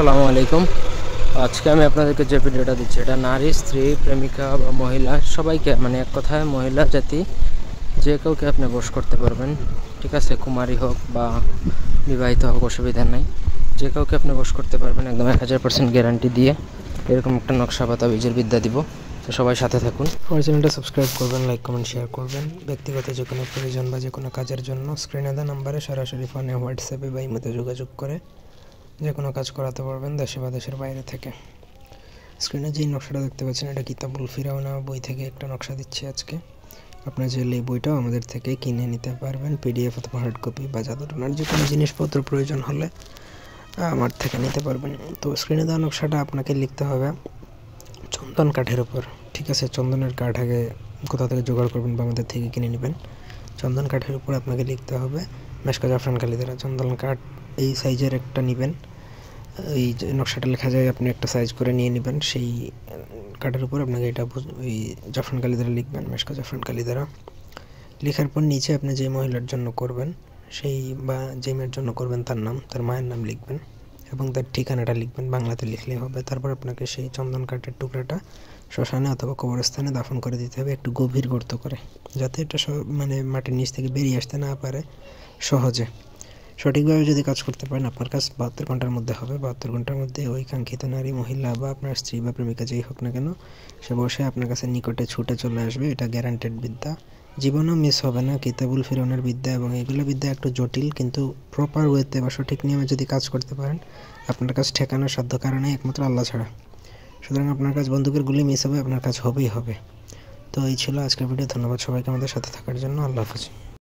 আসসালামু আলাইকুম। আজকে আমি আপনাদেরকে যে ভিডিওটা দিচ্ছি এটা নারী, স্ত্রী, প্রেমিকা বা মহিলা সবাইকে, মানে এক কথায় মহিলা জাতি যে কাউকে আপনি বশ করতে পারবেন। ঠিক আছে, কুমারী হোক বা বিবাহিত হোক, অসুবিধা নাই, যে কাউকে আপনি বশ করতে পারবেন একদম 1000% গ্যারান্টি দিয়ে। এরকম একটা নকশা বা তাবিজের বিদ্যা দিব, তো সবাই সাথে থাকুন। আমার চ্যানেলটা সাবস্ক্রাইব করবেন, লাইক কমেন্ট শেয়ার করবেন। ব্যক্তিগত যে কোনো প্রয়োজন বা যে কোনো কাজের জন্য স্ক্রিনে দেওয়া নাম্বারে সরাসরি ফোনে, হোয়াটসঅ্যাপে বা ইমোতে যোগাযোগ করে যে কোনো কাজ করাতে পারবেন দেশে বা দেশের বাইরে থেকে। স্ক্রিনে যেই নকশাটা দেখতে পাচ্ছেন এটা কিতাবুল ফিরাউনা বই থেকে একটা নকশা দিচ্ছি আজকে। আপনার চাইলে এই বইটাও আমাদের থেকে কিনে নিতে পারবেন, পিডিএফ অথবা হার্ড কপি বা জাদুটোনার যে কোনো জিনিসপত্র প্রয়োজন হলে আমার থেকে নিতে পারবেন। তো স্ক্রিনে দেওয়া নকশাটা আপনাকে লিখতে হবে চন্দন কাঠের উপর। ঠিক আছে, চন্দনের কাঠ আগে কোথা থেকে জোগাড় করবেন বা আমাদের থেকে কিনে নেবেন। চন্দন কাঠের উপর আপনাকে লিখতে হবে মেশকা জাফরান কালি দ্বারা। চন্দন কাঠ এই সাইজের একটা নেবেন, এই যে নকশাটা লেখা যায় আপনি একটা সাইজ করে নিয়ে নেবেন। সেই কাঠের উপর আপনাকে এটা ওই জাফরান কালি দ্বারা লিখবেন, মেশকা জাফরান কালি দ্বারা। লেখার পর নিচে আপনি যে মহিলার জন্য করবেন সেই বা যে মেয়ের জন্য করবেন তার নাম, তার মায়ের নাম লিখবেন এবং তার ঠিকানাটা লিখবেন, বাংলাতে লিখলেই হবে। তারপর আপনাকে সেই চন্দন কাঠের টুকরাটা শ্মশানে অথবা কবরস্থানে দাফন করে দিতে হবে, একটু গভীর গর্ত করে, যাতে এটা মানে মাটির নিচ থেকে বেরিয়ে আসতে না পারে সহজে। সঠিকভাবে যদি কাজ করতে পারেন আপনার কাজ 72 ঘন্টার মধ্যে হবে। 72 ঘন্টার মধ্যে ওই কাঙ্ক্ষিত নারী, মহিলা বা আপনার স্ত্রী বা প্রেমিকা যেই হোক না কেন, সে বসে আপনার কাছে নিকটে ছুটে চলে আসবে। এটা গ্যারান্টেড বিদ্যা, জীবনেও মিস হবে না। কিতাবুল ফিরাউনের বিদ্যা, এবং এগুলো বিদ্যা একটু জটিল, কিন্তু প্রপার ওয়েতে বা সঠিক নিয়মে যদি কাজ করতে পারেন আপনার কাজ ঠেকানোর সাধ্য কারণে একমাত্র আল্লাহ ছাড়া। সুতরাং আপনার কাজ বন্দুকের গুলি মিস হবে, আপনার কাজ হবেই হবে। তো এই ছিল আজকের ভিডিও। ধন্যবাদ সবাইকে আমাদের সাথে থাকার জন্য। আল্লাহ হাফেজ।